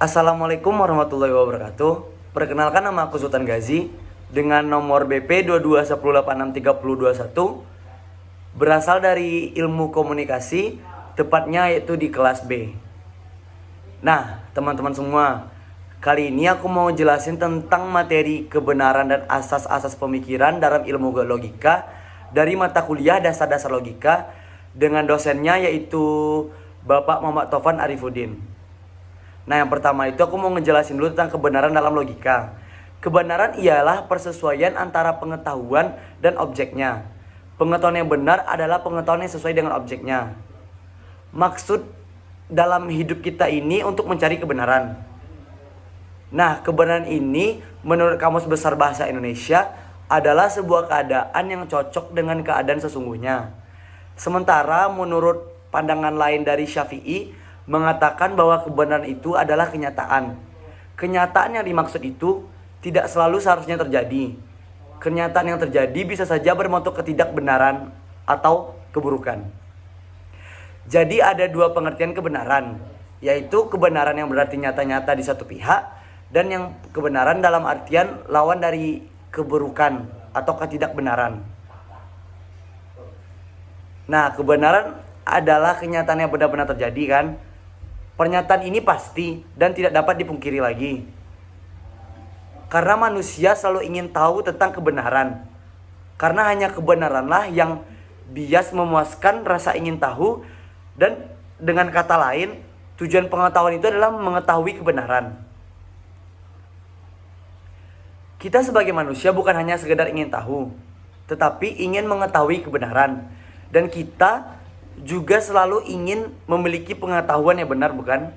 Assalamualaikum warahmatullahi wabarakatuh. Perkenalkan, nama aku Sultan Gazi dengan nomor BP 2210863021. Berasal dari ilmu komunikasi, tepatnya yaitu di kelas B. Nah, teman-teman semua, kali ini aku mau jelasin tentang materi kebenaran dan asas-asas pemikiran dalam ilmu logika dari mata kuliah dasar-dasar logika dengan dosennya yaitu Bapak Muhammad Taufan Arifuddin. Nah, yang pertama itu aku mau ngejelasin dulu tentang kebenaran dalam logika. Kebenaran ialah persesuaian antara pengetahuan dan objeknya. Pengetahuan yang benar adalah pengetahuan yang sesuai dengan objeknya. Maksud dalam hidup kita ini untuk mencari kebenaran. Nah, kebenaran ini menurut Kamus Besar Bahasa Indonesia adalah sebuah keadaan yang cocok dengan keadaan sesungguhnya. Sementara menurut pandangan lain dari Syafi'i mengatakan bahwa kebenaran itu adalah kenyataan. Kenyataan yang dimaksud itu tidak selalu seharusnya terjadi. Kenyataan yang terjadi bisa saja berbentuk ketidakbenaran atau keburukan. Jadi ada dua pengertian kebenaran, yaitu kebenaran yang berarti nyata-nyata di satu pihak dan yang kebenaran dalam artian lawan dari keburukan atau ketidakbenaran. Nah, kebenaran adalah kenyataan yang benar-benar terjadi kan? Pernyataan ini pasti dan tidak dapat dipungkiri lagi. Karena manusia selalu ingin tahu tentang kebenaran. Karena hanya kebenaranlah yang bias memuaskan rasa ingin tahu. Dan dengan kata lain, tujuan pengetahuan itu adalah mengetahui kebenaran. Kita sebagai manusia bukan hanya sekedar ingin tahu, tetapi ingin mengetahui kebenaran. Dan kita juga selalu ingin memiliki pengetahuan yang benar, bukan?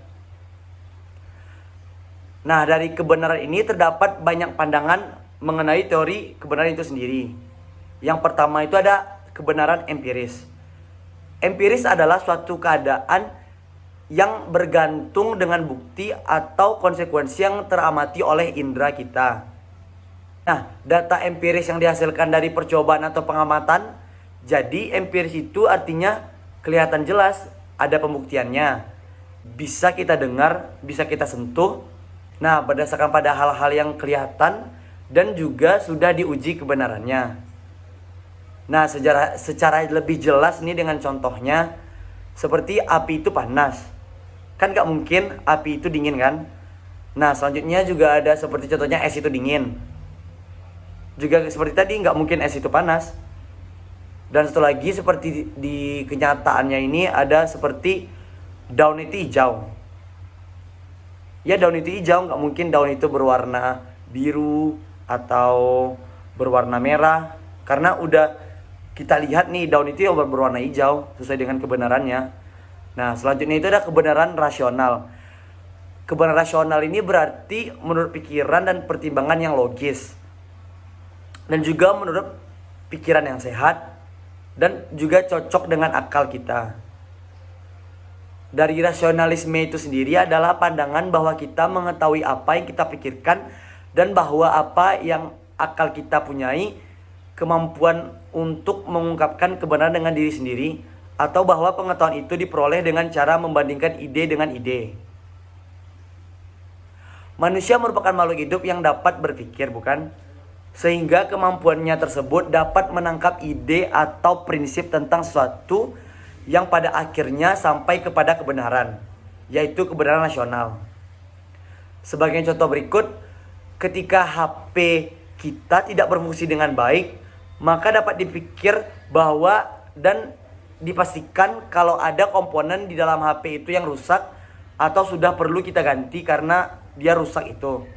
Nah, dari kebenaran ini terdapat banyak pandangan mengenai teori kebenaran itu sendiri. Yang pertama itu ada kebenaran empiris. Empiris adalah suatu keadaan yang bergantung dengan bukti atau konsekuensi yang teramati oleh indera kita. Nah, data empiris yang dihasilkan dari percobaan atau pengamatan. Jadi empiris itu artinya kelihatan jelas, ada pembuktiannya. Bisa kita dengar, bisa kita sentuh. Nah, berdasarkan pada hal-hal yang kelihatan dan juga sudah diuji kebenarannya. Nah, secara lebih jelas nih dengan contohnya, seperti api itu panas. Kan gak mungkin api itu dingin kan? Nah, selanjutnya juga ada seperti contohnya es itu dingin. Juga seperti tadi gak mungkin es itu panas. Dan satu lagi seperti di kenyataannya ini ada seperti daun itu hijau. Ya, daun itu hijau, nggak mungkin daun itu berwarna biru atau berwarna merah. Karena udah kita lihat nih daun itu berwarna hijau sesuai dengan kebenarannya. Nah, selanjutnya itu ada kebenaran rasional. Kebenaran rasional ini berarti menurut pikiran dan pertimbangan yang logis. Dan juga menurut pikiran yang sehat. Dan juga cocok dengan akal kita. Dari rasionalisme itu sendiri adalah pandangan bahwa kita mengetahui apa yang kita pikirkan dan bahwa apa yang akal kita punyai kemampuan untuk mengungkapkan kebenaran dengan diri sendiri, atau bahwa pengetahuan itu diperoleh dengan cara membandingkan ide dengan ide. Manusia merupakan makhluk hidup yang dapat berpikir, bukan? Sehingga kemampuannya tersebut dapat menangkap ide atau prinsip tentang sesuatu yang pada akhirnya sampai kepada kebenaran, yaitu kebenaran rasional. Sebagai contoh berikut, ketika HP kita tidak berfungsi dengan baik, maka dapat dipikir bahwa dan dipastikan kalau ada komponen di dalam HP itu yang rusak atau sudah perlu kita ganti karena dia rusak itu.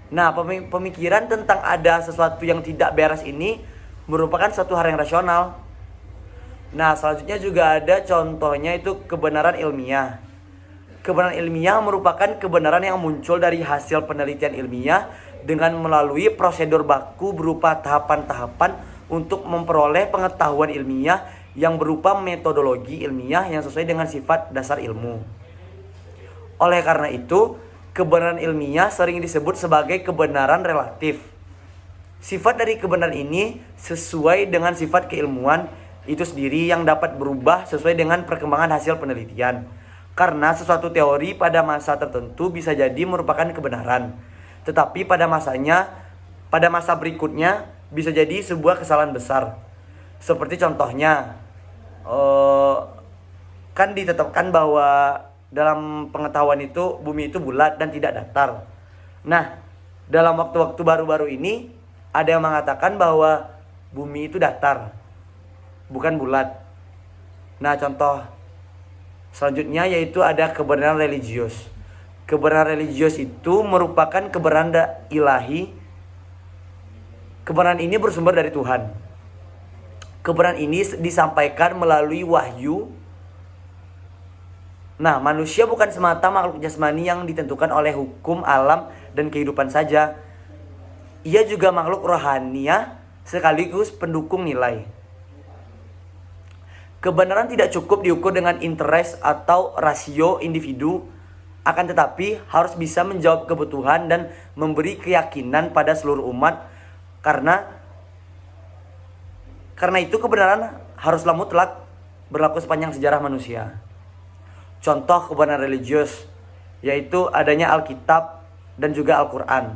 Nah, pemikiran tentang ada sesuatu yang tidak beres ini merupakan suatu hal yang rasional. Nah, selanjutnya juga ada contohnya itu kebenaran ilmiah. Kebenaran ilmiah merupakan kebenaran yang muncul dari hasil penelitian ilmiah dengan melalui prosedur baku berupa tahapan-tahapan untuk memperoleh pengetahuan ilmiah yang berupa metodologi ilmiah yang sesuai dengan sifat dasar ilmu. Oleh karena itu, kebenaran ilmiah sering disebut sebagai kebenaran relatif. Sifat dari kebenaran ini sesuai dengan sifat keilmuan itu sendiri yang dapat berubah sesuai dengan perkembangan hasil penelitian. Karena sesuatu teori pada masa tertentu bisa jadi merupakan kebenaran, tetapi pada masa berikutnya bisa jadi sebuah kesalahan besar. Seperti contohnya, kan ditetapkan bahwa dalam pengetahuan itu bumi itu bulat dan tidak datar. Nah, dalam waktu-waktu baru-baru ini ada yang mengatakan bahwa bumi itu datar, bukan bulat. Nah, contoh selanjutnya yaitu ada kebenaran religius. Kebenaran religius itu merupakan kebenaran ilahi. Kebenaran ini bersumber dari Tuhan. Kebenaran ini disampaikan melalui wahyu. Nah, manusia bukan semata makhluk jasmani yang ditentukan oleh hukum alam dan kehidupan saja. Ia juga makhluk rohaniah sekaligus pendukung nilai. Kebenaran tidak cukup diukur dengan interest atau rasio individu, akan tetapi harus bisa menjawab kebutuhan dan memberi keyakinan pada seluruh umat. Karena itu kebenaran haruslah mutlak berlaku sepanjang sejarah manusia. Contoh kebenaran religius yaitu adanya Alkitab dan juga Al-Quran.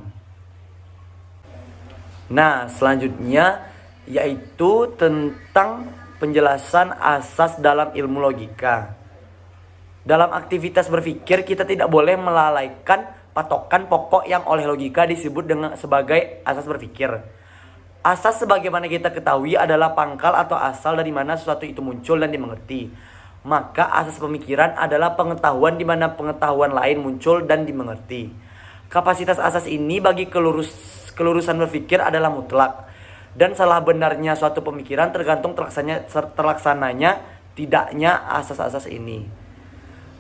Nah, selanjutnya yaitu tentang penjelasan asas dalam ilmu logika. Dalam aktivitas berpikir kita tidak boleh melalaikan patokan pokok yang oleh logika disebut sebagai asas berpikir. Asas sebagaimana kita ketahui adalah pangkal atau asal dari mana sesuatu itu muncul dan dimengerti. Maka asas pemikiran adalah pengetahuan di mana pengetahuan lain muncul dan dimengerti. Kapasitas asas ini bagi kelurusan berpikir adalah mutlak. Dan salah benarnya suatu pemikiran tergantung terlaksananya tidaknya asas-asas ini.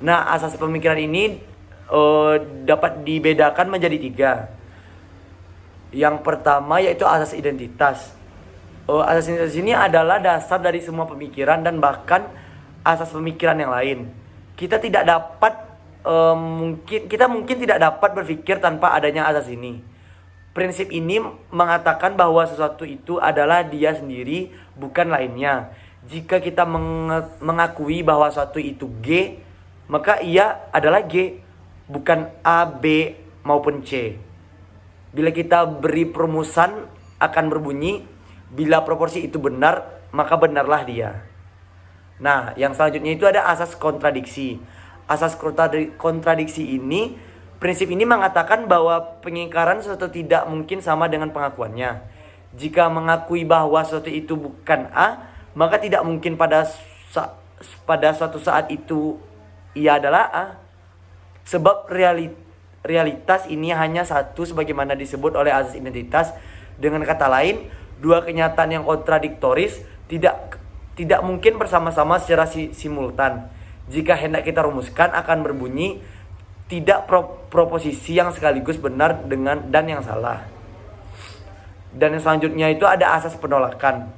Nah, asas pemikiran ini dapat dibedakan menjadi 3. Yang pertama yaitu asas identitas. Asas identitas ini adalah dasar dari semua pemikiran dan bahkan asas pemikiran yang lain. Kita mungkin tidak dapat berpikir tanpa adanya asas ini. Prinsip ini mengatakan bahwa sesuatu itu adalah dia sendiri, bukan lainnya. Jika kita mengakui bahwa sesuatu itu G, maka ia adalah G, bukan A, B maupun C. Bila kita beri perumusan akan berbunyi, bila proporsi itu benar, maka benarlah dia. Nah, yang selanjutnya itu ada asas kontradiksi. Asas kontradiksi ini, prinsip ini mengatakan bahwa pengingkaran sesuatu tidak mungkin sama dengan pengakuannya. Jika mengakui bahwa sesuatu itu bukan A, maka tidak mungkin pada suatu saat itu ia adalah A. Sebab realitas ini hanya satu sebagaimana disebut oleh asas identitas. Dengan kata lain, dua kenyataan yang kontradiktoris tidak mungkin bersama-sama secara simultan. Jika hendak kita rumuskan akan berbunyi tidak proposisi yang sekaligus benar dan yang salah. Dan yang selanjutnya itu ada asas penolakan.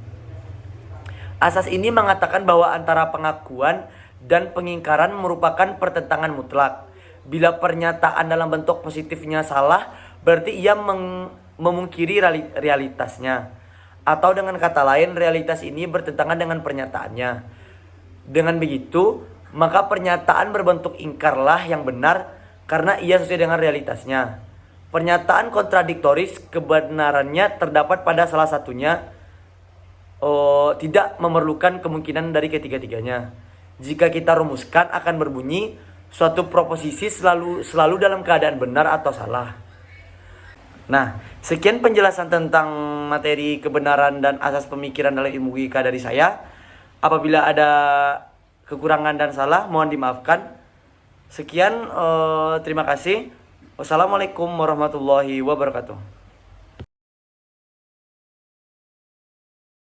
Asas ini mengatakan bahwa antara pengakuan dan pengingkaran merupakan pertentangan mutlak. Bila pernyataan dalam bentuk positifnya salah, berarti ia memungkiri realitasnya. Atau dengan kata lain, realitas ini bertentangan dengan pernyataannya. Dengan begitu, maka pernyataan berbentuk ingkarlah yang benar karena ia sesuai dengan realitasnya. Pernyataan kontradiktoris kebenarannya terdapat pada salah satunya, tidak memerlukan kemungkinan dari ketiga-tiganya. Jika kita rumuskan akan berbunyi, suatu proposisi selalu dalam keadaan benar atau salah. Nah, sekian penjelasan tentang materi kebenaran dan asas pemikiran dalam ilmu logika dari saya. Apabila ada kekurangan dan salah, mohon dimaafkan. Sekian, terima kasih. Wassalamualaikum warahmatullahi wabarakatuh.